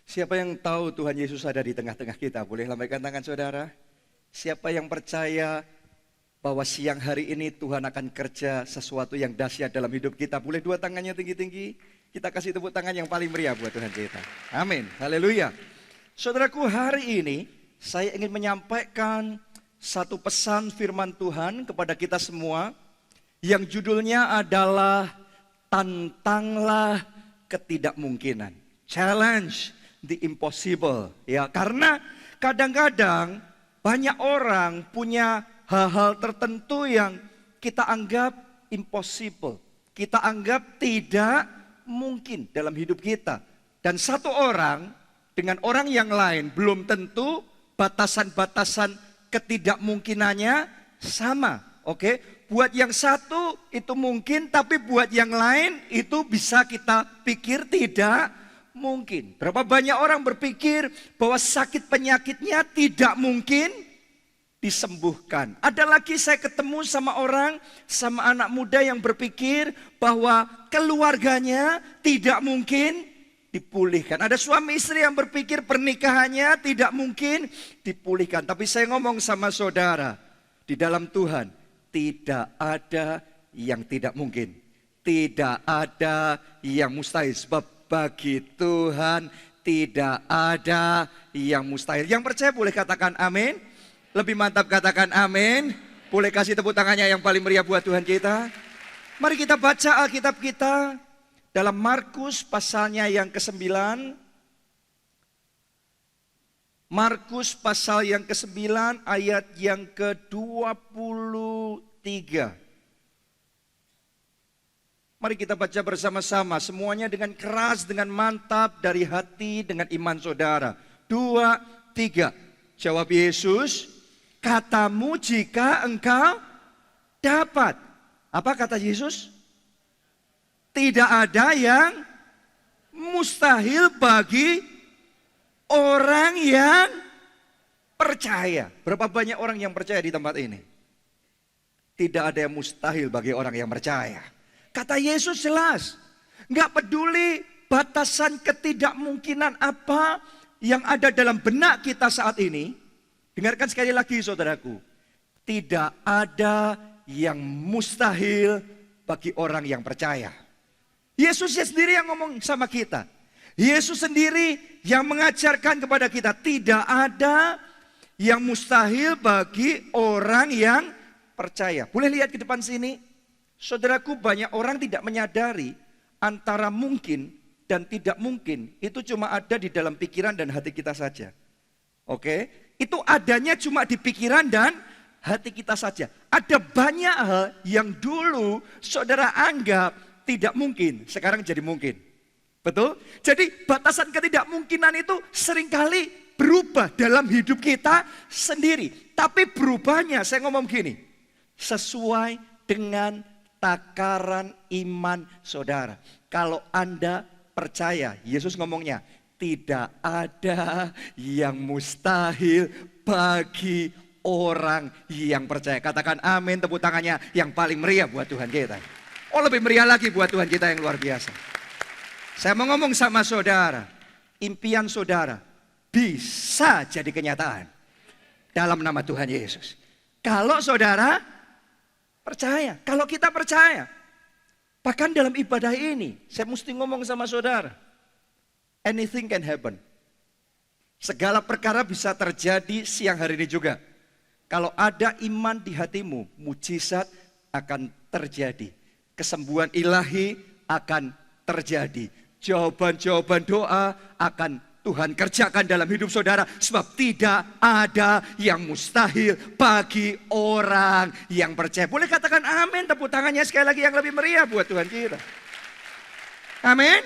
Siapa yang tahu Tuhan Yesus ada di tengah-tengah kita? Boleh lambaikan tangan saudara? Siapa yang percaya bahwa siang hari ini Tuhan akan kerja sesuatu yang dahsyat dalam hidup kita? Boleh dua tangannya tinggi-tinggi? Kita kasih tepuk tangan yang paling meriah buat Tuhan kita. Amin, haleluya. Saudaraku, hari ini saya ingin menyampaikan satu pesan firman Tuhan kepada kita semua yang judulnya adalah tantanglah ketidakmungkinan. Challenge the impossible. Ya, karena kadang-kadang banyak orang punya hal-hal tertentu yang kita anggap impossible. Kita anggap tidak mungkin dalam hidup kita. Dan satu orang dengan orang yang lain belum tentu batasan-batasan ketidakmungkinannya sama. Oke, buat yang satu itu mungkin, tapi buat yang lain itu bisa kita pikir tidak mungkin. Berapa banyak orang berpikir bahwa sakit penyakitnya tidak mungkin disembuhkan. Ada lagi saya ketemu sama anak muda yang berpikir bahwa keluarganya tidak mungkin dipulihkan. Ada suami istri yang berpikir pernikahannya tidak mungkin dipulihkan. Tapi saya ngomong sama saudara, di dalam Tuhan tidak ada yang tidak mungkin. Tidak ada yang mustahil. Sebab bagi Tuhan tidak ada yang mustahil. Yang percaya boleh katakan amin. Lebih mantap katakan amin. Boleh kasih tepuk tangannya yang paling meriah buat Tuhan kita. Mari kita baca Alkitab kita dalam Markus pasalnya yang ke-9. Markus pasal yang ke-9 ayat yang ke-23. Mari kita baca bersama-sama, semuanya dengan keras, dengan mantap, dari hati, dengan iman saudara. 2, 3. Jawab Yesus, katamu jika engkau dapat. Apa kata Yesus? Tidak ada yang mustahil bagi orang yang percaya. Berapa banyak orang yang percaya di tempat ini? Tidak ada yang mustahil bagi orang yang percaya. Kata Yesus jelas, nggak peduli batasan ketidakmungkinan apa yang ada dalam benak kita saat ini. Dengarkan sekali lagi saudaraku, tidak ada yang mustahil bagi orang yang percaya. Yesus sendiri yang ngomong sama kita. Yesus sendiri yang mengajarkan kepada kita, tidak ada yang mustahil bagi orang yang percaya. Boleh lihat ke depan sini? Saudaraku, banyak orang tidak menyadari antara mungkin dan tidak mungkin itu cuma ada di dalam pikiran dan hati kita saja. Oke? Itu adanya cuma di pikiran dan hati kita saja. Ada banyak hal yang dulu saudara anggap tidak mungkin, sekarang jadi mungkin. Betul? Jadi batasan ketidakmungkinan itu seringkali berubah dalam hidup kita sendiri. Tapi berubahnya, saya ngomong gini, sesuai dengan takaran iman saudara. Kalau Anda percaya, Yesus ngomongnya, tidak ada yang mustahil bagi orang yang percaya. Katakan amin, tepuk tangannya yang paling meriah buat Tuhan kita. Oh, lebih meriah lagi buat Tuhan kita yang luar biasa. Saya mau ngomong sama saudara, impian saudara bisa jadi kenyataan dalam nama Tuhan Yesus. Kalau saudara percaya, kalau kita percaya. Bahkan dalam ibadah ini, saya mesti ngomong sama saudara, anything can happen. Segala perkara bisa terjadi siang hari ini juga. Kalau ada iman di hatimu, mujizat akan terjadi. Kesembuhan ilahi akan terjadi. Jawaban-jawaban doa akan Tuhan kerjakan dalam hidup saudara. Sebab tidak ada yang mustahil bagi orang yang percaya. Boleh katakan amin, tepuk tangannya sekali lagi yang lebih meriah buat Tuhan kita. Amin.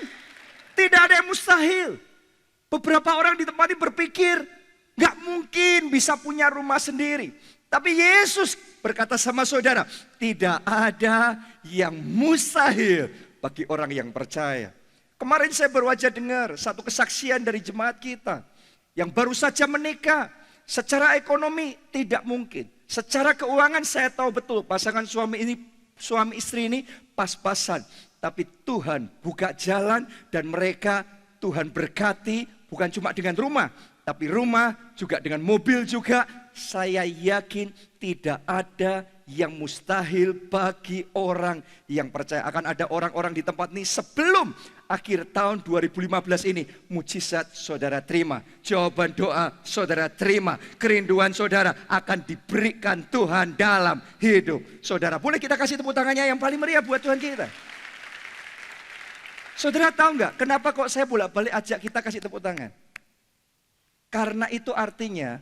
Tidak ada yang mustahil. Beberapa orang di tempat ini berpikir gak mungkin bisa punya rumah sendiri. Tapi Yesus berkata sama saudara, tidak ada yang mustahil bagi orang yang percaya. Kemarin saya baru aja dengar satu kesaksian dari jemaat kita yang baru saja menikah. Secara ekonomi tidak mungkin. Secara keuangan saya tahu betul pasangan suami istri ini pas-pasan. Tapi Tuhan buka jalan dan mereka Tuhan berkati Bukan cuma dengan rumah, tapi rumah juga dengan mobil juga. Saya yakin tidak ada yang mustahil bagi orang yang percaya. Akan ada orang-orang di tempat ini sebelum akhir tahun 2015 ini. Mujizat saudara terima, jawaban doa saudara terima, kerinduan saudara akan diberikan Tuhan dalam hidup saudara. Boleh kita kasih tepuk tangannya yang paling meriah buat Tuhan kita? Saudara tahu nggak kenapa kok saya bolak-balik ajak kita kasih tepuk tangan? Karena itu artinya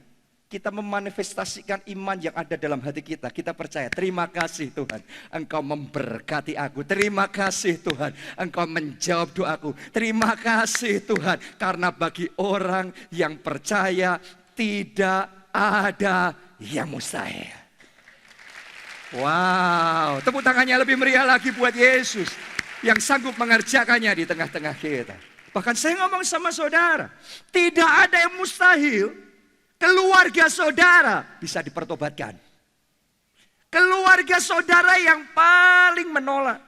kita memanifestasikan iman yang ada dalam hati kita. Kita percaya, terima kasih Tuhan, Engkau memberkati aku. Terima kasih Tuhan, Engkau menjawab doaku. Terima kasih Tuhan, karena bagi orang yang percaya tidak ada yang mustahil. Wow, tepuk tangannya lebih meriah lagi buat Yesus yang sanggup mengerjakannya di tengah-tengah kita. Bahkan saya ngomong sama saudara, tidak ada yang mustahil. Keluarga saudara bisa dipertobatkan. Keluarga saudara yang paling menolak,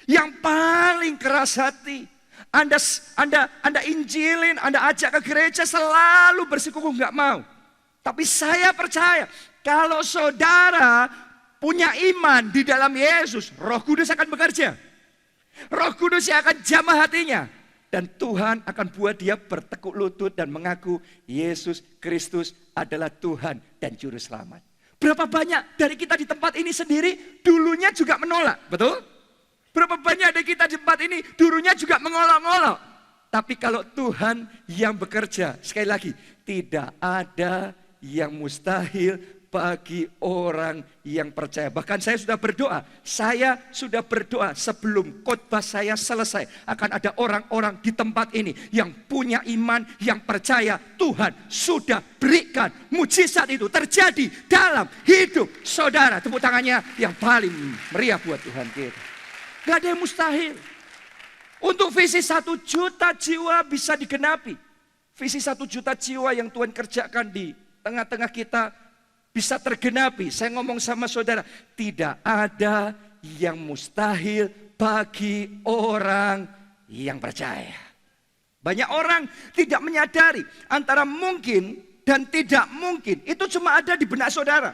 yang paling keras hati, Anda injilin, Anda ajak ke gereja selalu bersikukuh nggak mau. Tapi saya percaya kalau saudara punya iman di dalam Yesus, Roh Kudus akan bekerja. Roh Kudus yang akan jamah hatinya. Dan Tuhan akan buat dia bertekuk lutut dan mengaku Yesus Kristus adalah Tuhan dan Juru Selamat. Berapa banyak dari kita di tempat ini sendiri dulunya juga menolak, betul? Berapa banyak dari kita di tempat ini dulunya juga mengolok-olok. Tapi kalau Tuhan yang bekerja, sekali lagi, tidak ada yang mustahil bagi orang yang percaya. Bahkan saya sudah berdoa sebelum khotbah saya selesai. Akan ada orang-orang di tempat ini yang punya iman, yang percaya Tuhan sudah berikan mujizat itu terjadi dalam hidup saudara. Tepuk tangannya yang paling meriah buat Tuhan kita. Gak ada yang mustahil. Untuk visi 1 juta jiwa bisa digenapi. Visi 1 juta jiwa yang Tuhan kerjakan di tengah-tengah kita bisa tergenapi. Saya ngomong sama saudara, tidak ada yang mustahil bagi orang yang percaya. Banyak orang tidak menyadari antara mungkin dan tidak mungkin. Itu cuma ada di benak saudara.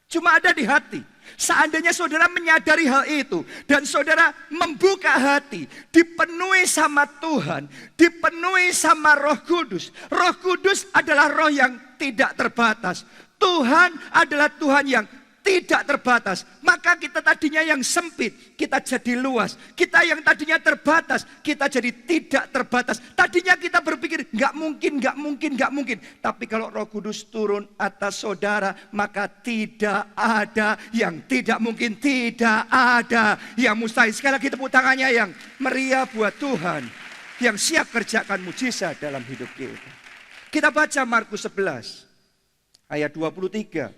Cuma ada di hati. Seandainya saudara menyadari hal itu dan saudara membuka hati, dipenuhi sama Tuhan, dipenuhi sama Roh Kudus. Roh Kudus adalah roh yang tidak terbatas. Tuhan adalah Tuhan yang tidak terbatas. Maka kita tadinya yang sempit, kita jadi luas. Kita yang tadinya terbatas, kita jadi tidak terbatas. Tadinya kita berpikir nggak mungkin. Tapi kalau Roh Kudus turun atas saudara, maka tidak ada yang tidak mungkin, tidak ada yang mustahil. Sekali lagi tepuk tangannya yang meriah buat Tuhan yang siap kerjakan mujizat dalam hidup kita. Kita baca Markus 11. Ayat 23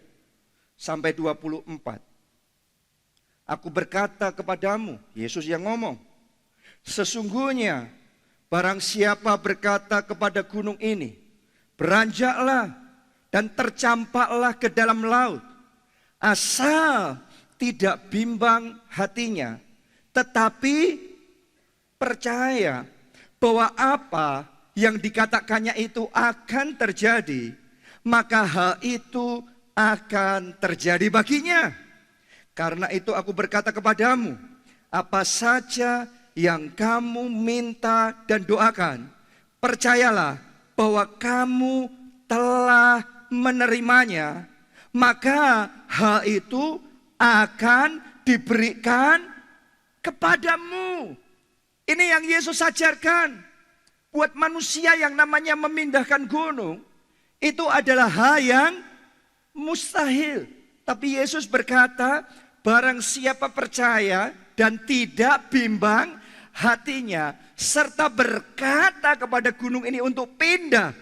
sampai 24. Aku berkata kepadamu, Yesus yang ngomong, sesungguhnya barang siapa berkata kepada gunung ini, beranjaklah dan tercampaklah ke dalam laut, asal tidak bimbang hatinya, tetapi percaya bahwa apa yang dikatakannya itu akan terjadi, maka hal itu akan terjadi baginya. Karena itu aku berkata kepadamu, apa saja yang kamu minta dan doakan, percayalah bahwa kamu telah menerimanya, maka hal itu akan diberikan kepadamu. Ini yang Yesus ajarkan buat manusia yang namanya memindahkan gunung. Itu adalah hal yang mustahil. Tapi Yesus berkata, barang siapa percaya dan tidak bimbang hatinya, serta berkata kepada gunung ini untuk pindah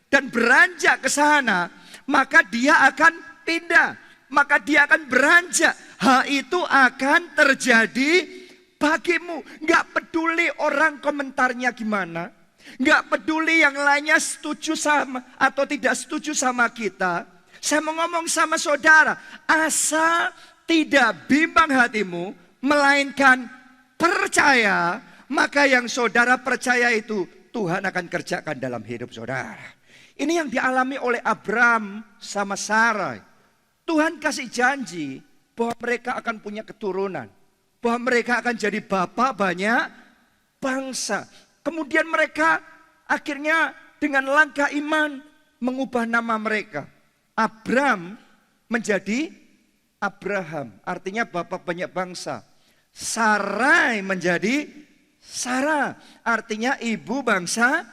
dan beranjak ke sana, maka dia akan pindah, maka dia akan beranjak. Hal itu akan terjadi bagimu. Gak peduli orang komentarnya gimana. Gak peduli yang lainnya setuju sama atau tidak setuju sama kita. Saya mau ngomong sama saudara, asal tidak bimbang hatimu, melainkan percaya, maka yang saudara percaya itu Tuhan akan kerjakan dalam hidup saudara. Ini yang dialami oleh Abraham sama Sarai. Tuhan kasih janji bahwa mereka akan punya keturunan. Bahwa mereka akan jadi bapak banyak bangsa. Kemudian mereka akhirnya dengan langkah iman mengubah nama mereka. Abram menjadi Abraham, artinya bapak banyak bangsa. Sarai menjadi Sarah, artinya ibu bangsa.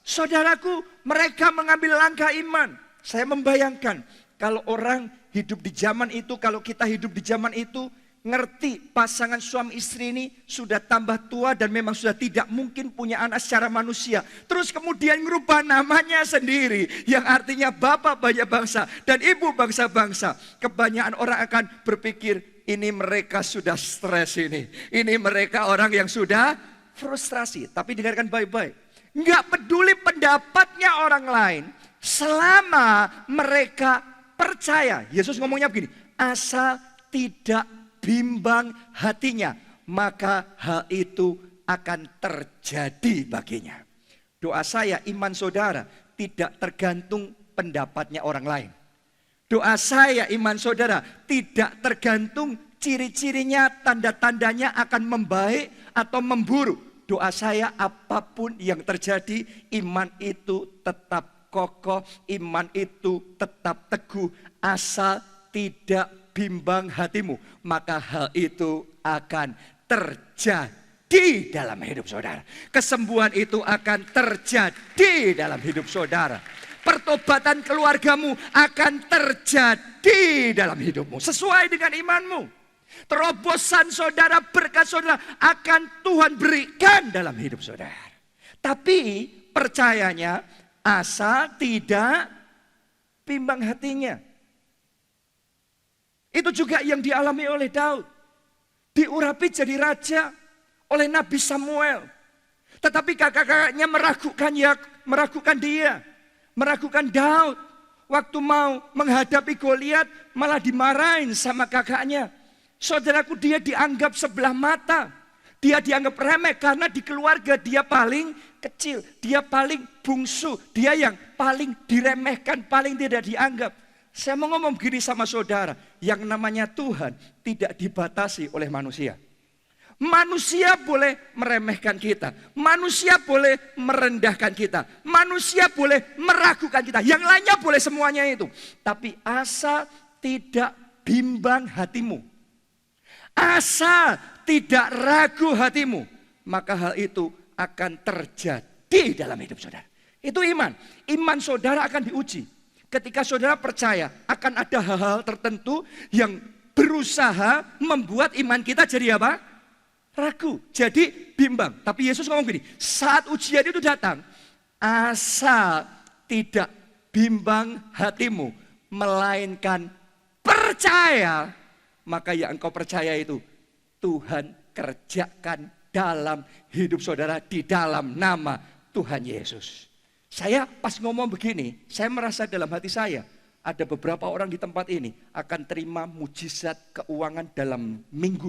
Saudaraku, mereka mengambil langkah iman. Saya membayangkan kalau orang hidup di zaman itu, kalau kita hidup di zaman itu, ngerti pasangan suami istri ini sudah tambah tua dan memang sudah tidak mungkin punya anak secara manusia. Terus kemudian merubah namanya sendiri yang artinya bapak banyak bangsa dan ibu bangsa-bangsa. Kebanyakan orang akan berpikir ini mereka sudah stres ini. Ini mereka orang yang sudah frustrasi. Tapi dengarkan baik-baik. Nggak peduli pendapatnya orang lain selama mereka percaya. Yesus ngomongnya begini, asal tidak bimbang hatinya, maka hal itu akan terjadi baginya. Doa saya, iman saudara tidak tergantung pendapatnya orang lain. Doa saya, iman saudara tidak tergantung ciri-cirinya, tanda-tandanya akan membaik atau memburuk. Doa saya, apapun yang terjadi, iman itu tetap kokoh, iman itu tetap teguh, asal tidak bimbang hatimu, maka hal itu akan terjadi dalam hidup saudara. Kesembuhan itu akan terjadi dalam hidup saudara. Pertobatan keluargamu akan terjadi dalam hidupmu sesuai dengan imanmu. Terobosan saudara, berkat saudara akan Tuhan berikan dalam hidup saudara. Tapi percayanya asal tidak bimbang hatinya. Itu juga yang dialami oleh Daud. Diurapi jadi raja oleh Nabi Samuel. Tetapi kakak-kakaknya meragukan dia. Meragukan Daud. Waktu mau menghadapi Goliat malah dimarahin sama kakaknya. Saudaraku, dia dianggap sebelah mata. Dia dianggap remeh karena di keluarga dia paling kecil. Dia paling bungsu. Dia yang paling diremehkan, paling tidak dianggap. Saya mau ngomong begini sama saudara, yang namanya Tuhan tidak dibatasi oleh manusia. Manusia boleh meremehkan kita, manusia boleh merendahkan kita, manusia boleh meragukan kita, yang lainnya boleh semuanya itu. Tapi asal tidak bimbang hatimu, asal tidak ragu hatimu, maka hal itu akan terjadi dalam hidup saudara. Itu iman, iman saudara akan diuji. Ketika saudara percaya akan ada hal-hal tertentu yang berusaha membuat iman kita jadi apa? Ragu, jadi bimbang. Tapi Yesus ngomong gini, saat ujian itu datang, asal tidak bimbang hatimu, melainkan percaya, maka yang engkau percaya itu Tuhan kerjakan dalam hidup saudara di dalam nama Tuhan Yesus. Saya pas ngomong begini, saya merasa dalam hati saya, ada beberapa orang di tempat ini akan terima mujizat keuangan dalam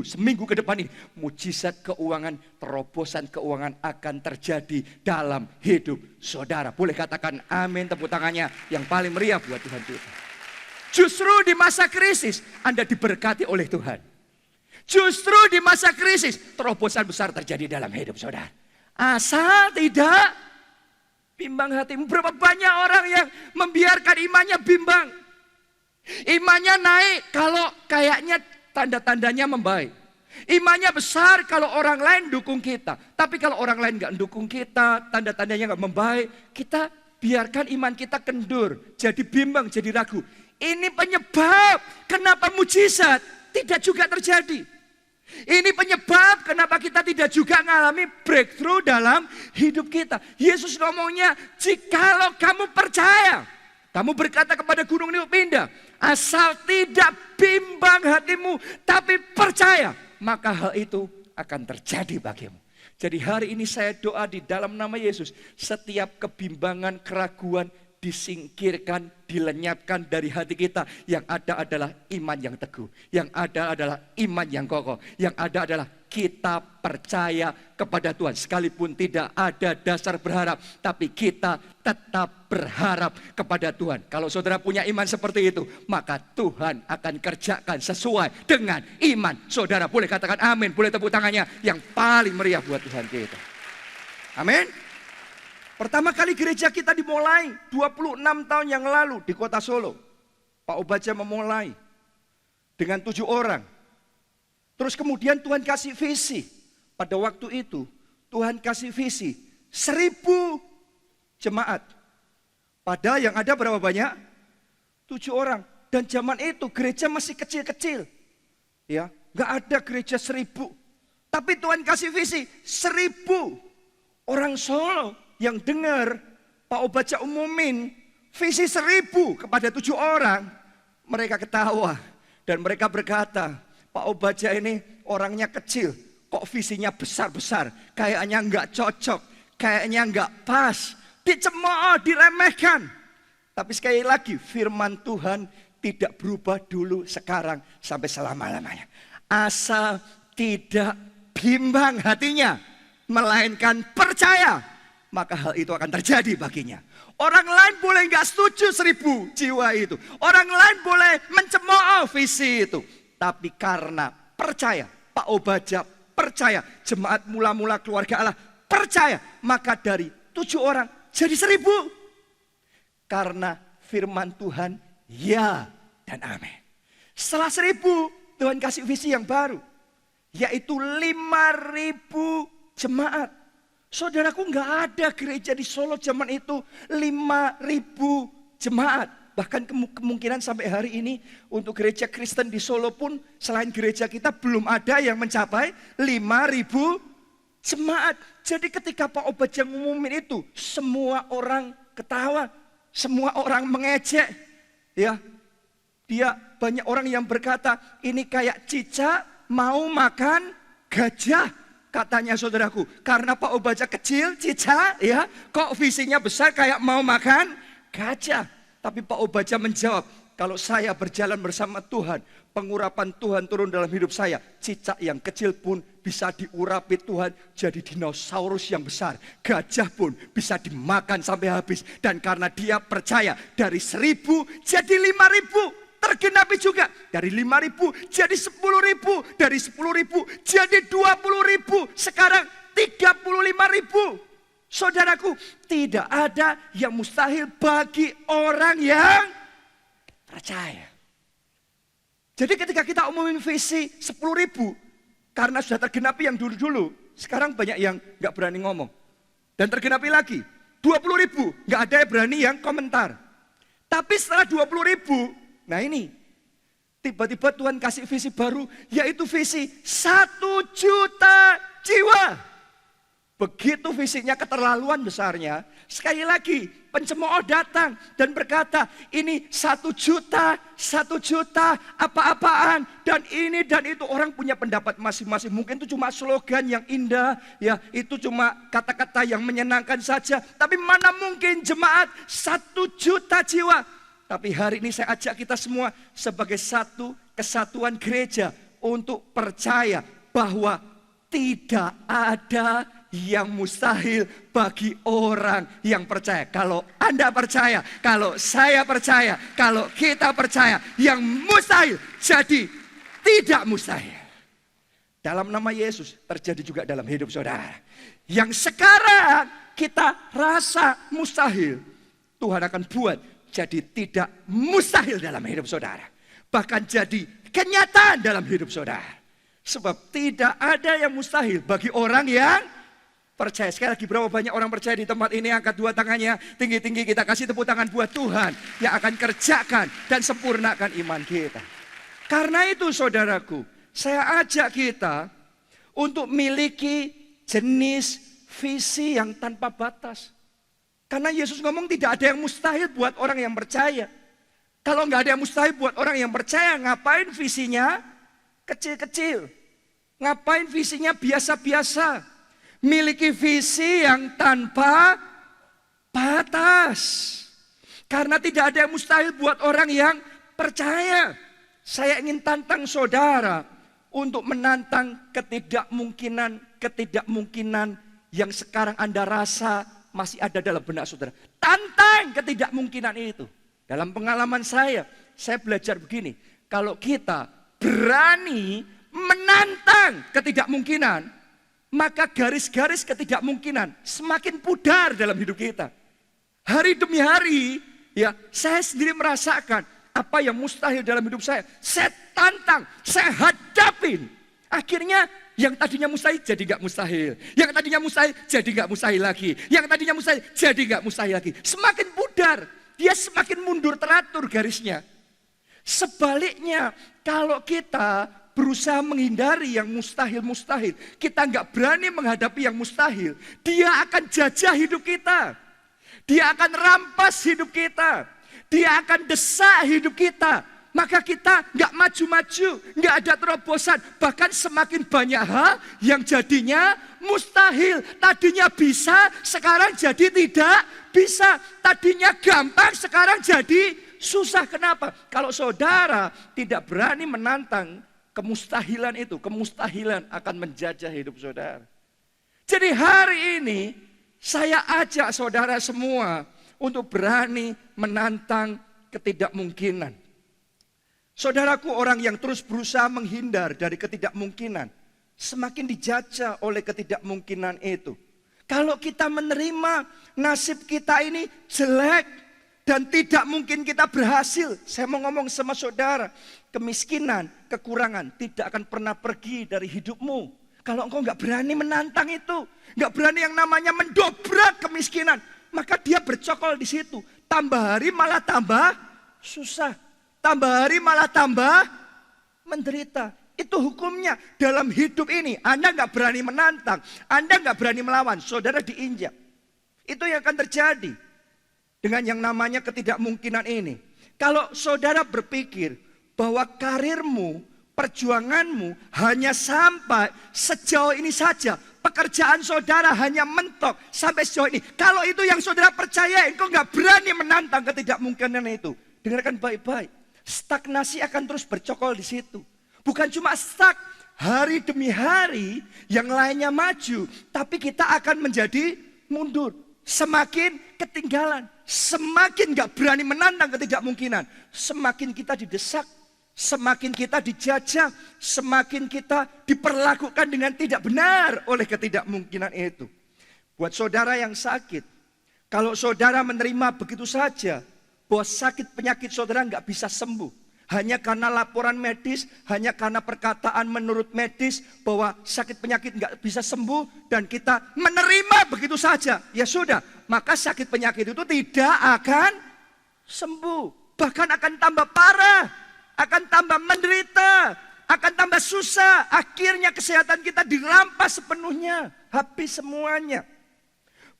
seminggu ke depan ini. Mujizat keuangan, terobosan keuangan akan terjadi dalam hidup saudara. Boleh katakan amin, tepuk tangannya yang paling meriah buat Tuhan kita. Justru di masa krisis Anda diberkati oleh Tuhan. Justru di masa krisis terobosan besar terjadi dalam hidup saudara. Asal tidak bimbang hatimu. Berapa banyak orang yang membiarkan imannya bimbang. Imannya naik kalau kayaknya tanda-tandanya membaik. Imannya besar kalau orang lain dukung kita. Tapi kalau orang lain gak dukung kita, tanda-tandanya gak membaik, kita biarkan iman kita kendur. Jadi bimbang, jadi ragu. Ini penyebab kenapa mujizat tidak juga terjadi. Ini penyebab kenapa kita tidak juga mengalami breakthrough dalam hidup kita. Yesus ngomongnya, jikalau kamu percaya, kamu berkata kepada gunung ini pindah, asal tidak bimbang hatimu, tapi percaya, maka hal itu akan terjadi bagimu. Jadi hari ini saya doa di dalam nama Yesus, setiap kebimbangan, keraguan disingkirkan, dilenyapkan dari hati kita. Yang ada adalah iman yang teguh. Yang ada adalah iman yang kokoh. Yang ada adalah kita percaya kepada Tuhan. Sekalipun tidak ada dasar berharap, tapi kita tetap berharap kepada Tuhan. Kalau saudara punya iman seperti itu, maka Tuhan akan kerjakan sesuai dengan iman saudara. Boleh katakan amin, boleh tepuk tangannya yang paling meriah buat Tuhan kita. Amin. Pertama kali gereja kita dimulai 26 tahun yang lalu di kota Solo. Pak Obaja memulai dengan 7 orang. Terus kemudian Tuhan kasih visi. Pada waktu itu Tuhan kasih visi 1000 jemaat. Padahal yang ada berapa banyak? 7 orang. Dan zaman itu gereja masih kecil-kecil. Ya, nggak ada gereja 1000. Tapi Tuhan kasih visi 1000 orang Solo yang dengar Pak Obaja umumin visi 1000 kepada 7 orang. Mereka ketawa dan mereka berkata, Pak Obaja ini orangnya kecil, kok visinya besar-besar, kayaknya nggak cocok, kayaknya nggak pas, dicemooh, diremehkan. Tapi sekali lagi firman Tuhan tidak berubah dulu, sekarang, sampai selama-lamanya. Asal tidak bimbang hatinya, melainkan percaya, maka hal itu akan terjadi baginya. Orang lain boleh nggak setuju 1000 jiwa itu, orang lain boleh mencemooh visi itu. Tapi karena percaya, Pak Obaja percaya, jemaat mula-mula keluarga Allah percaya, maka dari 7 orang jadi 1000. Karena firman Tuhan ya dan amin. Setelah 1000 Tuhan kasih visi yang baru, yaitu 5000 jemaat. Saudaraku, nggak ada gereja di Solo zaman itu 5000 jemaat. Bahkan kemungkinan sampai hari ini untuk gereja Kristen di Solo pun selain gereja kita belum ada yang mencapai 5000 jemaat. Jadi ketika Pak Obaja ngumumin itu, semua orang ketawa, semua orang mengejek. Ya, banyak orang yang berkata, ini kayak cicak mau makan gajah, katanya saudaraku. Karena Pak Obaja kecil, cicak, ya, kok visinya besar kayak mau makan gajah. Tapi Pak Obaja menjawab, kalau saya berjalan bersama Tuhan, pengurapan Tuhan turun dalam hidup saya. Cicak yang kecil pun bisa diurapi Tuhan jadi dinosaurus yang besar. Gajah pun bisa dimakan sampai habis. Dan karena dia percaya, dari 1000 jadi 5000. Tergenapi juga, dari 5000 jadi 10.000. Dari 10.000 jadi 20.000. Sekarang 35.000. Saudaraku, tidak ada yang mustahil bagi orang yang percaya. Jadi ketika kita umumin visi 10.000, karena sudah tergenapi yang dulu-dulu, sekarang banyak yang gak berani ngomong. Dan tergenapi lagi, 20.000, gak ada yang berani yang komentar. Tapi setelah 20.000, nah ini, tiba-tiba Tuhan kasih visi baru, yaitu visi 1 juta jiwa. Begitu visinya keterlaluan besarnya, sekali lagi pencemooh datang dan berkata, ini 1 juta apa-apaan, dan ini dan itu. Orang punya pendapat masing-masing. Mungkin itu cuma slogan yang indah, ya, itu cuma kata-kata yang menyenangkan saja. Tapi mana mungkin jemaat 1 juta jiwa. Tapi hari ini saya ajak kita semua sebagai satu kesatuan gereja untuk percaya bahwa tidak ada yang mustahil bagi orang yang percaya. Kalau Anda percaya, kalau saya percaya, kalau kita percaya, yang mustahil jadi tidak mustahil. Dalam nama Yesus terjadi juga dalam hidup saudara. Yang sekarang kita rasa mustahil, Tuhan akan buat jadi tidak mustahil dalam hidup saudara. Bahkan jadi kenyataan dalam hidup saudara. Sebab tidak ada yang mustahil bagi orang yang percaya. Sekali lagi, berapa banyak orang percaya di tempat ini? Angkat 2 tangannya tinggi-tinggi, kita kasih tepuk tangan buat Tuhan yang akan kerjakan dan sempurnakan iman kita. Karena itu saudaraku, saya ajak kita untuk miliki jenis visi yang tanpa batas. Karena Yesus ngomong tidak ada yang mustahil buat orang yang percaya. Kalau nggak ada yang mustahil buat orang yang percaya, ngapain visinya kecil-kecil? Ngapain visinya biasa-biasa? Miliki visi yang tanpa batas. Karena tidak ada yang mustahil buat orang yang percaya. Saya ingin tantang saudara untuk menantang ketidakmungkinan yang sekarang Anda rasa masih ada dalam benak saudara. Tantang ketidakmungkinan itu. Dalam pengalaman saya belajar begini. Kalau kita berani menantang ketidakmungkinan, maka garis-garis ketidakmungkinan semakin pudar dalam hidup kita. Hari demi hari, ya, saya sendiri merasakan apa yang mustahil dalam hidup saya tantang, saya hadapin. Akhirnya yang tadinya mustahil jadi gak mustahil. Yang tadinya mustahil jadi gak mustahil lagi. Yang tadinya mustahil jadi gak mustahil lagi. Semakin pudar, dia semakin mundur teratur garisnya. Sebaliknya, kalau kita berusaha menghindari yang mustahil-mustahil, kita nggak berani menghadapi yang mustahil, dia akan jajah hidup kita. Dia akan rampas hidup kita. Dia akan desak hidup kita. Maka kita nggak maju-maju, nggak ada terobosan. Bahkan semakin banyak hal yang jadinya mustahil. Tadinya bisa, sekarang jadi tidak bisa. Tadinya gampang, sekarang jadi susah. Kenapa? Kalau saudara tidak berani menantang kemustahilan itu, kemustahilan akan menjajah hidup saudara. Jadi hari ini saya ajak saudara semua untuk berani menantang ketidakmungkinan. Saudaraku, orang yang terus berusaha menghindar dari ketidakmungkinan, semakin dijajah oleh ketidakmungkinan itu. Kalau kita menerima nasib kita ini jelek dan tidak mungkin kita berhasil, saya mau ngomong sama saudara, kemiskinan, kekurangan tidak akan pernah pergi dari hidupmu. Kalau engkau nggak berani menantang itu, nggak berani yang namanya mendobrak kemiskinan, maka dia bercokol di situ. Tambah hari malah tambah susah. Tambah hari malah tambah menderita. Itu hukumnya dalam hidup ini. Anda nggak berani menantang, Anda nggak berani melawan, saudara diinjak. Itu yang akan terjadi dengan yang namanya ketidakmungkinan ini. Kalau saudara berpikir bahwa karirmu, perjuanganmu hanya sampai sejauh ini saja, pekerjaan saudara hanya mentok sampai sejauh ini. Kalau itu yang saudara percaya, engkau nggak berani menantang ketidakmungkinan itu. Dengarkan baik-baik. Stagnasi akan terus bercokol di situ. Bukan cuma stuck, hari demi hari yang lainnya maju, tapi kita akan menjadi mundur. Semakin ketinggalan, semakin gak berani menantang ketidakmungkinan, semakin kita didesak, semakin kita dijajah, semakin kita diperlakukan dengan tidak benar oleh ketidakmungkinan itu. Buat saudara yang sakit, kalau saudara menerima begitu saja, bahwa sakit penyakit saudara nggak bisa sembuh. Hanya karena laporan medis, hanya karena perkataan menurut medis bahwa sakit penyakit nggak bisa sembuh dan kita menerima begitu saja. Ya sudah, maka sakit penyakit itu tidak akan sembuh. Bahkan akan tambah parah, akan tambah menderita, akan tambah susah. Akhirnya kesehatan kita dirampas sepenuhnya, habis semuanya.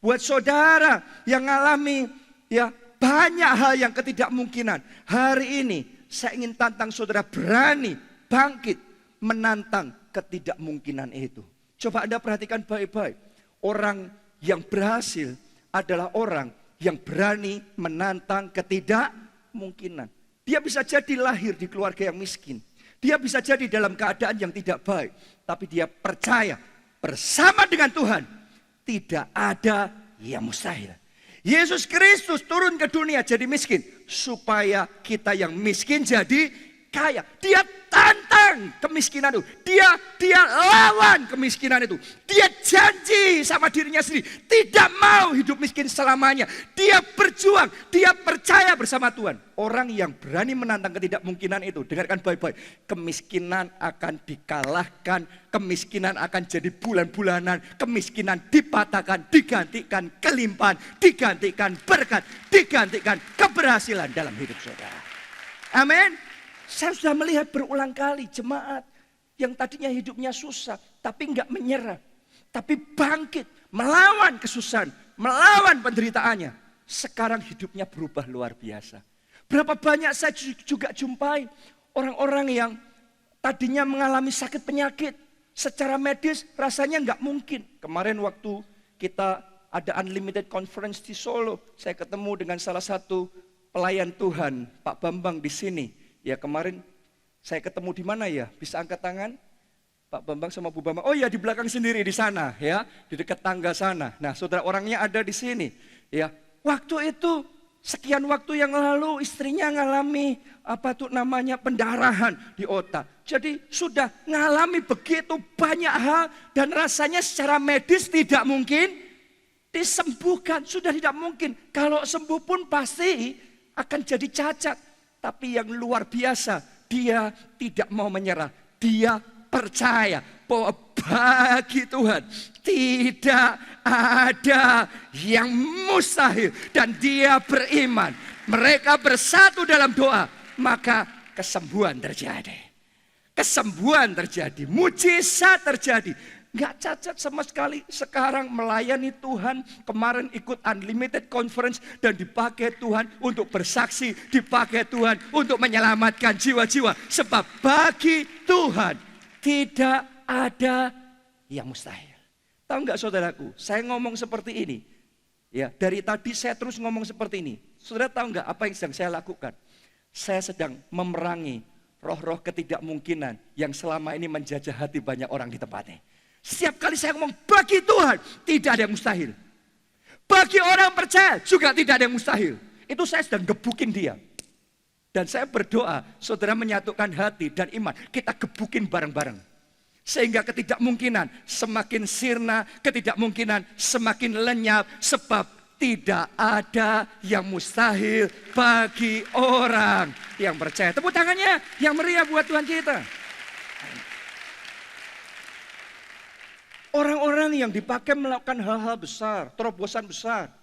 Buat saudara yang alami ya banyak hal yang ketidakmungkinan. Hari ini saya ingin tantang saudara berani bangkit menantang ketidakmungkinan itu. Coba Anda perhatikan baik-baik. Orang yang berhasil adalah orang yang berani menantang ketidakmungkinan. Dia bisa jadi lahir di keluarga yang miskin. Dia bisa jadi dalam keadaan yang tidak baik. Tapi dia percaya bersama dengan Tuhan tidak ada yang mustahil. Yesus Kristus turun ke dunia jadi miskin supaya kita yang miskin jadi kaya. Dia tantang kemiskinan itu. Dia lawan kemiskinan itu. Dia janji sama dirinya sendiri tidak mau hidup miskin selamanya. Dia berjuang, dia percaya bersama Tuhan. Orang yang berani menantang ketidakmungkinan itu, dengarkan baik-baik, kemiskinan akan dikalahkan, kemiskinan akan jadi bulan-bulanan, kemiskinan dipatahkan, digantikan kelimpahan, digantikan berkat, digantikan keberhasilan dalam hidup saudara. Amin. Saya sudah melihat berulang kali jemaat yang tadinya hidupnya susah, tapi enggak menyerah, tapi bangkit, melawan kesusahan, melawan penderitaannya. Sekarang hidupnya berubah luar biasa. Berapa banyak saya juga jumpai orang-orang yang tadinya mengalami sakit penyakit, secara medis rasanya enggak mungkin. Kemarin waktu kita ada Unlimited Conference di Solo, saya ketemu dengan salah satu pelayan Tuhan, Pak Bambang di sini. Ya kemarin saya ketemu di mana ya? Bisa angkat tangan? Pak Bambang sama Bu Bambang. Oh ya di belakang sendiri di sana ya, di dekat tangga sana. Nah saudara orangnya ada di sini. Ya waktu itu sekian waktu yang lalu istrinya ngalami pendarahan di otak. Jadi sudah ngalami begitu banyak hal dan rasanya secara medis tidak mungkin disembuhkan. Sudah tidak mungkin. Kalau sembuh pun pasti akan jadi cacat. Tapi yang luar biasa, dia tidak mau menyerah. Dia percaya bahwa bagi Tuhan tidak ada yang mustahil. Dan dia beriman. Mereka bersatu dalam doa. Maka kesembuhan terjadi. Kesembuhan terjadi. Mujizat terjadi. Gak cacat sama sekali. Sekarang melayani Tuhan. Kemarin ikut Unlimited Conference. Dan dipakai Tuhan untuk bersaksi. Dipakai Tuhan untuk menyelamatkan jiwa-jiwa. Sebab bagi Tuhan tidak ada yang mustahil. Tahu gak saudaraku? Saya ngomong seperti ini. Ya, dari tadi saya terus ngomong seperti ini. Saudara tahu gak apa yang sedang saya lakukan? Saya sedang memerangi roh-roh ketidakmungkinan yang selama ini menjajah hati banyak orang di tempat ini. Setiap kali saya ngomong, bagi Tuhan tidak ada yang mustahil. Bagi orang percaya juga tidak ada yang mustahil. Itu saya sedang gebukin dia. Dan saya berdoa, saudara menyatukan hati dan iman. Kita gebukin bareng-bareng. Sehingga ketidakmungkinan semakin sirna, ketidakmungkinan semakin lenyap. Sebab tidak ada yang mustahil bagi orang yang percaya. Tepuk tangannya yang meriah buat Tuhan kita. Orang-orang yang dipakai melakukan hal-hal besar, terobosan besar.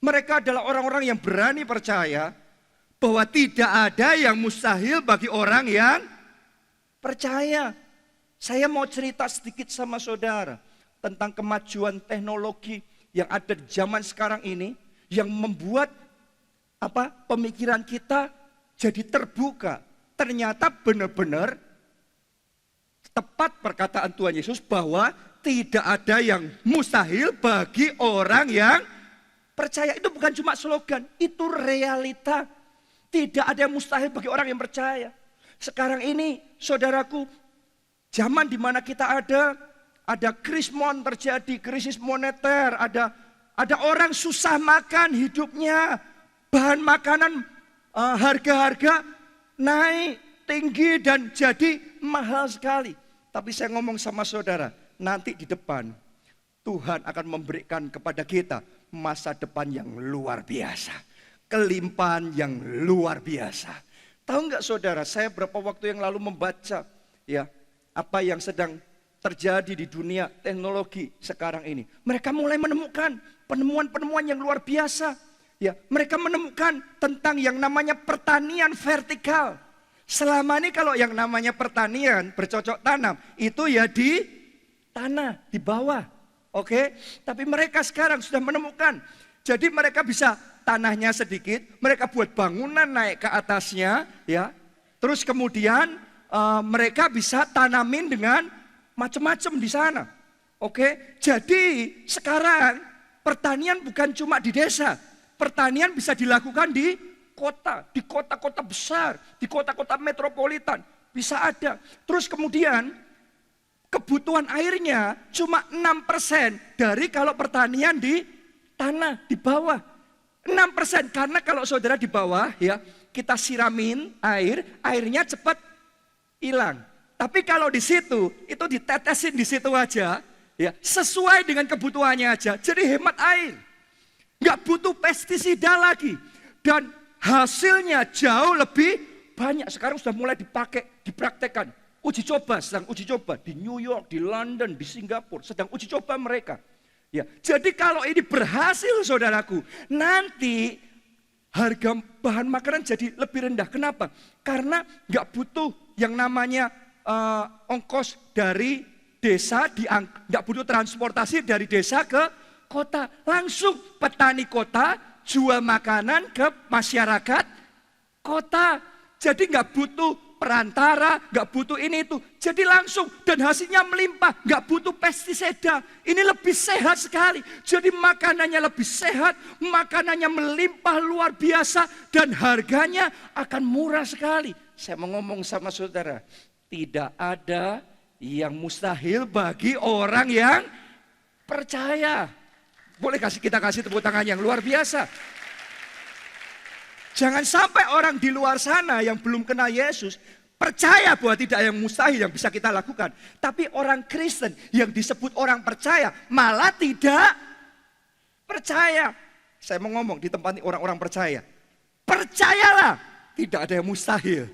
Mereka adalah orang-orang yang berani percaya bahwa tidak ada yang mustahil bagi orang yang percaya. Saya mau cerita sedikit sama saudara tentang kemajuan teknologi yang ada di zaman sekarang ini. Yang membuat pemikiran kita jadi terbuka. Ternyata benar-benar tepat perkataan Tuhan Yesus bahwa tidak ada yang mustahil bagi orang yang percaya. Itu bukan cuma slogan, itu realita. Tidak ada yang mustahil bagi orang yang percaya. Sekarang ini, saudaraku, zaman di mana kita ada krismon terjadi, krisis moneter, ada orang susah makan hidupnya, bahan makanan, harga-harga naik tinggi dan jadi mahal sekali. Tapi saya ngomong sama saudara, nanti di depan Tuhan akan memberikan kepada kita masa depan yang luar biasa. Kelimpahan yang luar biasa. Tahu nggak saudara, saya beberapa waktu yang lalu membaca ya apa yang sedang terjadi di dunia teknologi sekarang ini. Mereka mulai menemukan penemuan-penemuan yang luar biasa. Ya, mereka menemukan tentang yang namanya pertanian vertikal. Selama ini kalau yang namanya pertanian bercocok tanam itu ya di tanah, di bawah. Oke, tapi mereka sekarang sudah menemukan. Jadi mereka bisa tanahnya sedikit, mereka buat bangunan naik ke atasnya, ya. Terus kemudian mereka bisa tanamin dengan macam-macam di sana. Oke, jadi sekarang pertanian bukan cuma di desa, pertanian bisa dilakukan di kota-kota besar, di kota-kota metropolitan bisa ada. Terus kemudian kebutuhan airnya cuma 6% dari kalau pertanian di tanah, di bawah. 6% karena kalau saudara di bawah ya kita siramin airnya cepat hilang. Tapi kalau di situ itu ditetesin di situ aja ya sesuai dengan kebutuhannya aja. Jadi hemat air. Nggak butuh pestisida lagi dan hasilnya jauh lebih banyak. Sekarang sudah mulai dipakai, dipraktekkan. Sedang uji coba di New York, di London, di Singapura, sedang uji coba mereka. Ya, jadi kalau ini berhasil saudaraku, nanti harga bahan makanan jadi lebih rendah. Kenapa? Karena nggak butuh yang namanya ongkos dari desa, nggak butuh transportasi dari desa ke kota. Langsung petani kota jual makanan ke masyarakat kota. Jadi nggak butuh perantara, nggak butuh ini itu. Jadi langsung dan hasilnya melimpah, nggak butuh pestisida. Ini lebih sehat sekali. Jadi makanannya lebih sehat, makanannya melimpah luar biasa dan harganya akan murah sekali. Saya mau ngomong sama saudara, tidak ada yang mustahil bagi orang yang percaya. Boleh kita kasih tepuk tangan yang luar biasa. Jangan sampai orang di luar sana yang belum kenal Yesus percaya bahwa tidak ada yang mustahil yang bisa kita lakukan. Tapi orang Kristen yang disebut orang percaya malah tidak percaya. Saya mau ngomong di tempat ini orang-orang percaya. Percayalah, tidak ada yang mustahil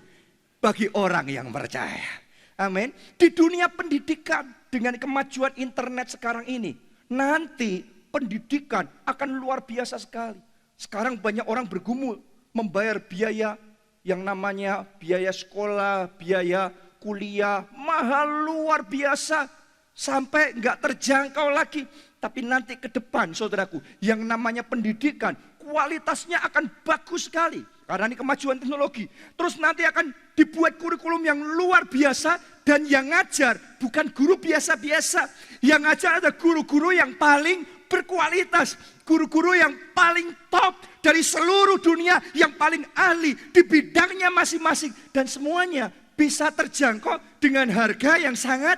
bagi orang yang percaya. Amin. Di dunia pendidikan dengan kemajuan internet sekarang ini, nanti pendidikan akan luar biasa sekali. Sekarang banyak orang bergumul membayar biaya yang namanya biaya sekolah, biaya kuliah, mahal luar biasa sampai nggak terjangkau lagi. Tapi nanti ke depan saudaraku, yang namanya pendidikan kualitasnya akan bagus sekali. Karena ini kemajuan teknologi. Terus nanti akan dibuat kurikulum yang luar biasa dan yang ngajar bukan guru biasa-biasa. Yang ngajar ada guru-guru yang paling berkualitas, guru-guru yang paling top dari seluruh dunia, yang paling ahli di bidangnya masing-masing. Dan semuanya bisa terjangkau dengan harga yang sangat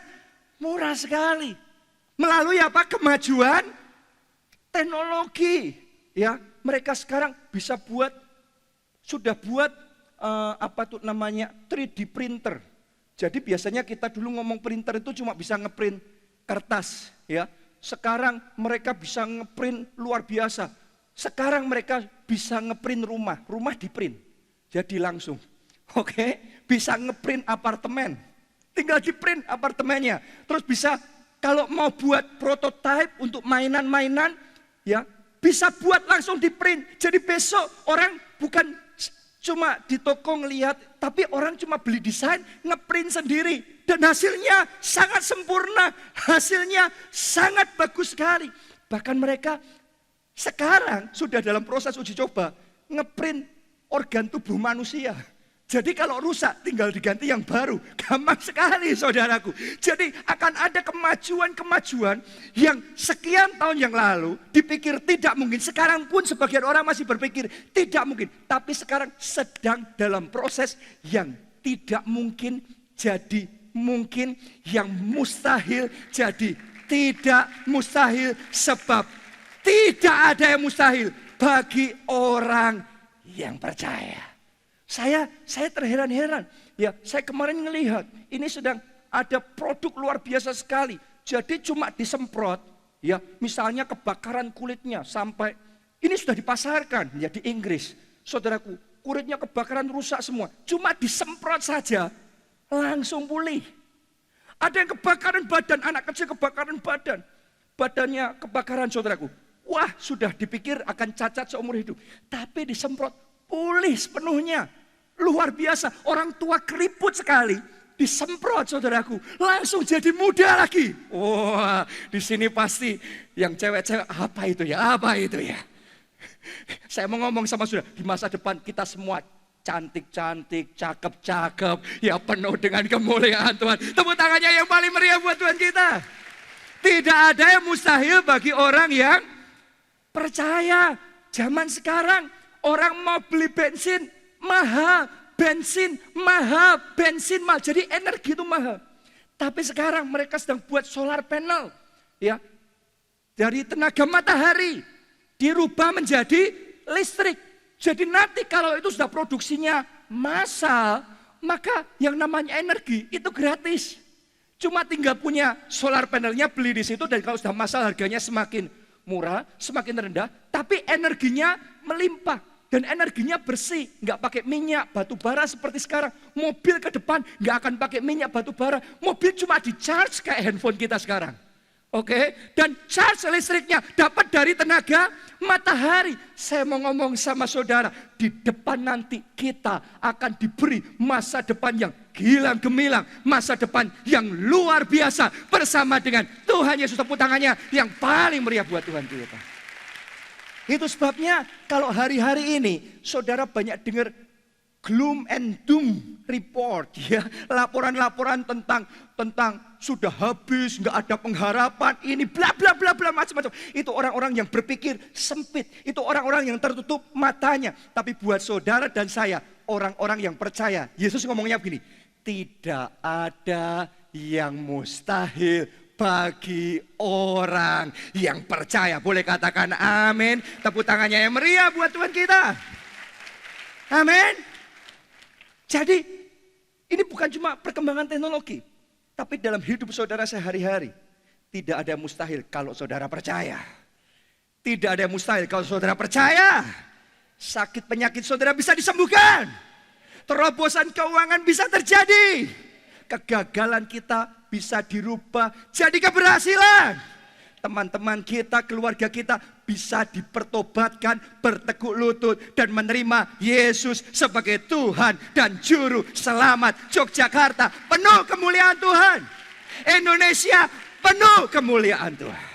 murah sekali. Melalui apa? Kemajuan teknologi. Ya, mereka sekarang bisa sudah buat apa tuh namanya 3D printer. Jadi biasanya kita dulu ngomong printer itu cuma bisa ngeprint kertas, ya. Sekarang mereka bisa ngeprint luar biasa. Sekarang mereka bisa ngeprint rumah diprint. Jadi langsung. Oke, bisa ngeprint apartemen. Tinggal diprint apartemennya. Terus bisa kalau mau buat prototipe untuk mainan-mainan, ya, bisa buat langsung diprint. Jadi besok orang bukan cuma di toko ngelihat, tapi orang cuma beli desain, ngeprint sendiri. Dan hasilnya sangat sempurna, hasilnya sangat bagus sekali. Bahkan mereka sekarang sudah dalam proses uji coba, ngeprint organ tubuh manusia. Jadi kalau rusak tinggal diganti yang baru. Gampang sekali saudaraku. Jadi akan ada kemajuan-kemajuan yang sekian tahun yang lalu dipikir tidak mungkin. Sekarang pun sebagian orang masih berpikir tidak mungkin. Tapi sekarang sedang dalam proses yang tidak mungkin jadi mungkin. Yang mustahil jadi tidak mustahil. Sebab tidak ada yang mustahil bagi orang yang percaya. Saya terheran-heran. Ya, saya kemarin ngelihat ini sedang ada produk luar biasa sekali. Jadi cuma disemprot, ya, misalnya kebakaran kulitnya sampai ini sudah dipasarkan ya di Inggris. Saudaraku, kulitnya kebakaran rusak semua. Cuma disemprot saja langsung pulih. Ada yang kebakaran badan, anak kecil kebakaran badan. Badannya kebakaran saudaraku. Wah, sudah dipikir akan cacat seumur hidup. Tapi disemprot pulih sepenuhnya. Luar biasa, orang tua keriput sekali, disemprot saudaraku, langsung jadi muda lagi. Wah, di sini pasti yang cewek-cewek apa itu ya? Saya mau ngomong sama saudara, di masa depan kita semua cantik-cantik, cakep-cakep, ya penuh dengan kemuliaan Tuhan. Tepuk tangannya yang paling meriah buat Tuhan kita. Tidak ada yang mustahil bagi orang yang percaya. Zaman sekarang orang mau beli bensin mahal, bensin mahal. Jadi energi itu mahal. Tapi sekarang mereka sedang buat solar panel, ya, dari tenaga matahari dirubah menjadi listrik. Jadi nanti kalau itu sudah produksinya massal, maka yang namanya energi itu gratis. Cuma tinggal punya solar panelnya, beli di situ, dan kalau sudah massal harganya semakin murah, semakin rendah, tapi energinya melimpah. Dan energinya bersih, nggak pakai minyak, batu bara seperti sekarang. Mobil ke depan nggak akan pakai minyak, batu bara. Mobil cuma di charge kayak handphone kita sekarang. Oke, dan charge listriknya dapat dari tenaga matahari. Saya mau ngomong sama saudara, di depan nanti kita akan diberi masa depan yang gilang gemilang, masa depan yang luar biasa bersama dengan Tuhan Yesus. Tepuk tangannya yang paling meriah buat Tuhan kita. Itu sebabnya kalau hari-hari ini saudara banyak dengar gloom and doom report, ya, laporan-laporan tentang sudah habis, nggak ada pengharapan, ini bla bla bla bla macam-macam. Itu orang-orang yang berpikir sempit, itu orang-orang yang tertutup matanya. Tapi buat saudara dan saya, orang-orang yang percaya, Yesus ngomongnya begini, tidak ada yang mustahil bagi orang yang percaya. Boleh katakan amin. Tepuk tangannya yang meriah buat Tuhan kita. Amin. Jadi ini bukan cuma perkembangan teknologi, tapi dalam hidup saudara sehari-hari tidak ada yang mustahil kalau saudara percaya. Tidak ada yang mustahil kalau saudara percaya. Sakit penyakit saudara bisa disembuhkan. Terobosan keuangan bisa terjadi. Kegagalan kita bisa dirubah jadi keberhasilan. Teman-teman kita, keluarga kita bisa dipertobatkan, bertekuk lutut dan menerima Yesus sebagai Tuhan dan Juru Selamat. Yogyakarta penuh kemuliaan Tuhan. Indonesia penuh kemuliaan Tuhan.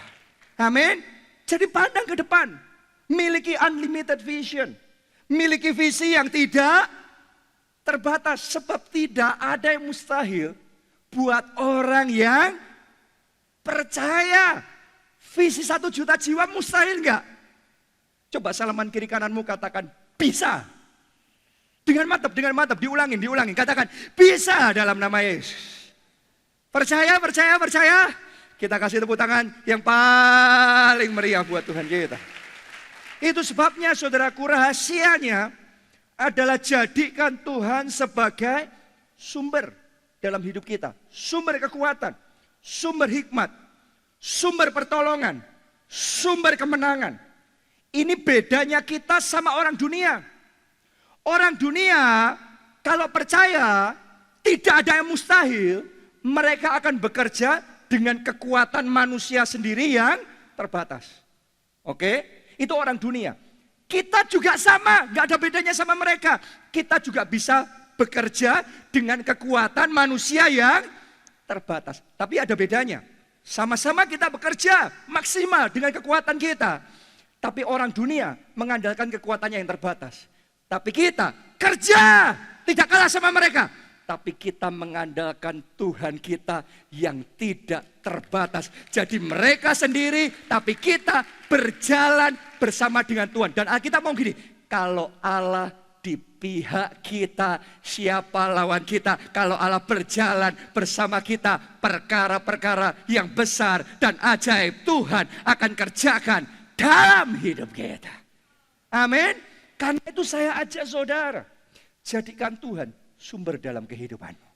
Amin. Jadi pandang ke depan. Miliki unlimited vision. Miliki visi yang tidak terbatas. Sebab tidak ada yang mustahil buat orang yang percaya. Visi 1 juta jiwa mustahil enggak? Coba salaman kiri kananmu katakan bisa. Dengan mantap, diulangin. Katakan bisa dalam nama Yesus. Percaya. Kita kasih tepuk tangan yang paling meriah buat Tuhan kita. Itu sebabnya saudaraku, rahasianya adalah jadikan Tuhan sebagai sumber dalam hidup kita. Sumber kekuatan, sumber hikmat, sumber pertolongan, sumber kemenangan. Ini bedanya kita sama orang dunia. Orang dunia kalau percaya tidak ada yang mustahil, mereka akan bekerja dengan kekuatan manusia sendiri yang terbatas. Oke? Itu orang dunia. Kita juga sama, gak ada bedanya sama mereka. Kita juga bisa bekerja dengan kekuatan manusia yang terbatas. Tapi ada bedanya. Sama-sama kita bekerja maksimal dengan kekuatan kita. Tapi orang dunia mengandalkan kekuatannya yang terbatas. Tapi kita kerja tidak kalah sama mereka. Tapi kita mengandalkan Tuhan kita yang tidak terbatas. Jadi mereka sendiri, tapi kita berjalan bersama dengan Tuhan. Dan Alkitab mau gini, kalau Allah di pihak kita, siapa lawan kita? Kalau Allah berjalan bersama kita, perkara-perkara yang besar dan ajaib Tuhan akan kerjakan dalam hidup kita. Amin. Karena itu saya ajak saudara, jadikan Tuhan sumber dalam kehidupanmu.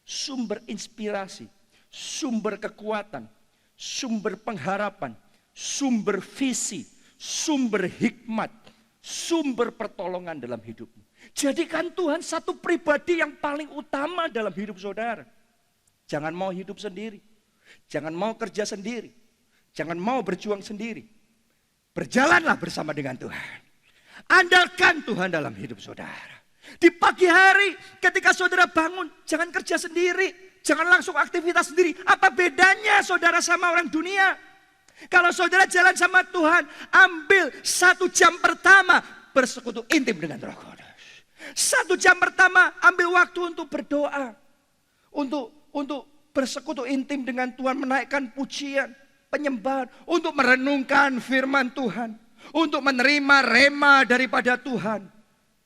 Sumber inspirasi, sumber kekuatan, sumber pengharapan, sumber visi, sumber hikmat, sumber pertolongan dalam hidupmu. Jadikan Tuhan satu pribadi yang paling utama dalam hidup saudara. Jangan mau hidup sendiri. Jangan mau kerja sendiri. Jangan mau berjuang sendiri. Berjalanlah bersama dengan Tuhan. Andalkan Tuhan dalam hidup saudara. Di pagi hari ketika saudara bangun, jangan kerja sendiri. Jangan langsung aktivitas sendiri. Apa bedanya saudara sama orang dunia? Kalau saudara jalan sama Tuhan, ambil 1 jam pertama bersekutu intim dengan Roh Kudus. 1 jam pertama ambil waktu untuk berdoa. Untuk bersekutu intim dengan Tuhan, menaikkan pujian, penyembahan. Untuk merenungkan firman Tuhan. Untuk menerima rema daripada Tuhan.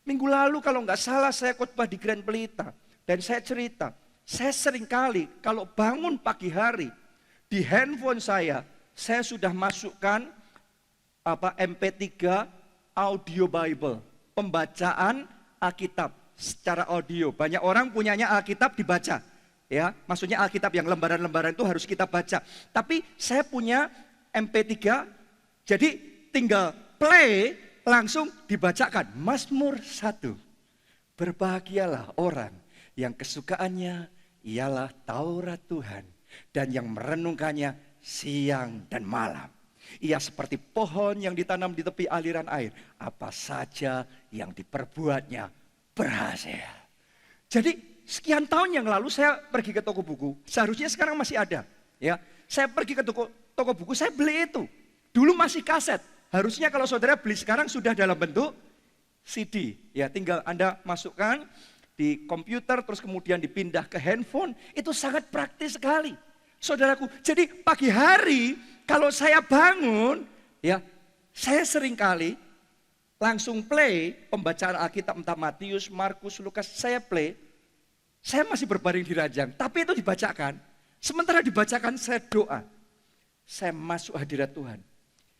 Minggu lalu kalau nggak salah saya khotbah di Grand Pelita. Dan saya cerita, saya seringkali kalau bangun pagi hari, di handphone saya sudah masukkan MP3 audio Bible. Pembacaan Alkitab secara audio. Banyak orang punyanya Alkitab dibaca. Ya, maksudnya Alkitab yang lembaran-lembaran itu harus kita baca. Tapi saya punya MP3, jadi tinggal play, langsung dibacakan. Mazmur 1. Berbahagialah orang yang kesukaannya ialah Taurat Tuhan dan yang merenungkannya siang dan malam. Ia seperti pohon yang ditanam di tepi aliran air. Apa saja yang diperbuatnya berhasil. Jadi sekian tahun yang lalu saya pergi ke toko buku. Seharusnya sekarang masih ada. Ya, saya pergi ke toko buku, saya beli itu. Dulu masih kaset. Harusnya kalau saudara beli sekarang sudah dalam bentuk CD. Ya, tinggal Anda masukkan di komputer, terus kemudian dipindah ke handphone. Itu sangat praktis sekali. Saudaraku, jadi pagi hari kalau saya bangun, ya, saya seringkali langsung play pembacaan Alkitab, entah Matius, Markus, Lukas, saya play. Saya masih berbaring di ranjang, tapi itu dibacakan. Sementara dibacakan saya doa. Saya masuk hadirat Tuhan.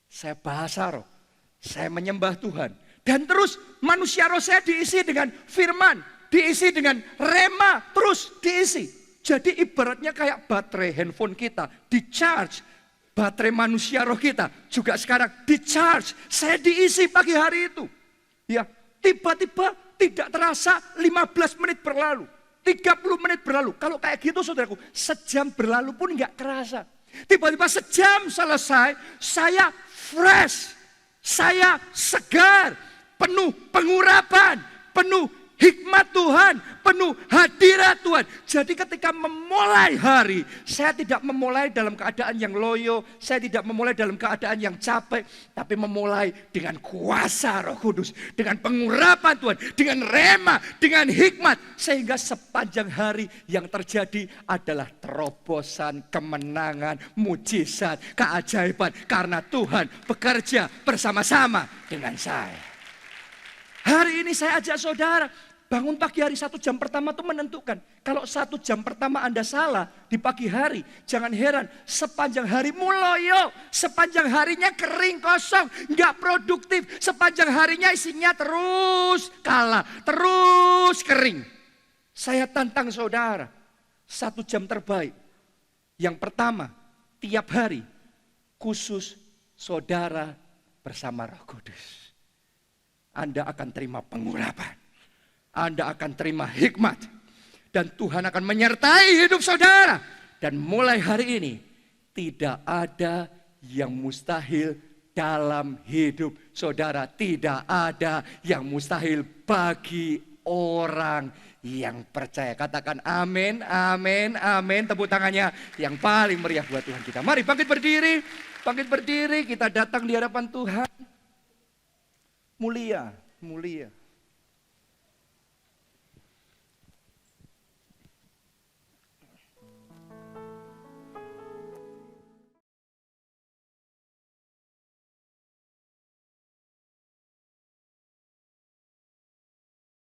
Saya bahasa roh. Saya menyembah Tuhan. Dan terus manusia roh saya diisi dengan firman. Diisi dengan rema. Terus diisi. Jadi ibaratnya kayak baterai handphone kita. Di charge. Baterai manusia roh kita. Juga sekarang di charge. Saya diisi pagi hari itu. Ya, tiba-tiba tidak terasa 15 menit berlalu. 30 menit berlalu. Kalau kayak gitu saudaraku, sejam berlalu pun nggak kerasa. Tiba-tiba sejam selesai, saya fresh. Saya segar, penuh pengurapan, penuh hikmat Tuhan, penuh hadirat Tuhan. Jadi ketika memulai hari, saya tidak memulai dalam keadaan yang loyo, saya tidak memulai dalam keadaan yang capek, tapi memulai dengan kuasa Roh Kudus, dengan pengurapan Tuhan, dengan rema, dengan hikmat. Sehingga sepanjang hari yang terjadi adalah terobosan, kemenangan, mujizat, keajaiban. Karena Tuhan bekerja bersama-sama dengan saya. Hari ini saya ajak saudara, bangun pagi hari 1 jam pertama itu menentukan. Kalau 1 jam pertama Anda salah di pagi hari, jangan heran sepanjang harimu loyo, sepanjang harinya kering kosong, nggak produktif, sepanjang harinya isinya terus kalah, terus kering. Saya tantang saudara, 1 jam terbaik. Yang pertama, tiap hari khusus saudara bersama Roh Kudus. Anda akan terima pengurapan. Anda akan terima hikmat. Dan Tuhan akan menyertai hidup saudara. Dan mulai hari ini, tidak ada yang mustahil dalam hidup saudara. Tidak ada yang mustahil bagi orang yang percaya. Katakan amin, amin, amin. Tepuk tangannya yang paling meriah buat Tuhan kita. Mari bangkit berdiri. Bangkit berdiri, kita datang di hadapan Tuhan. Mulia, mulia.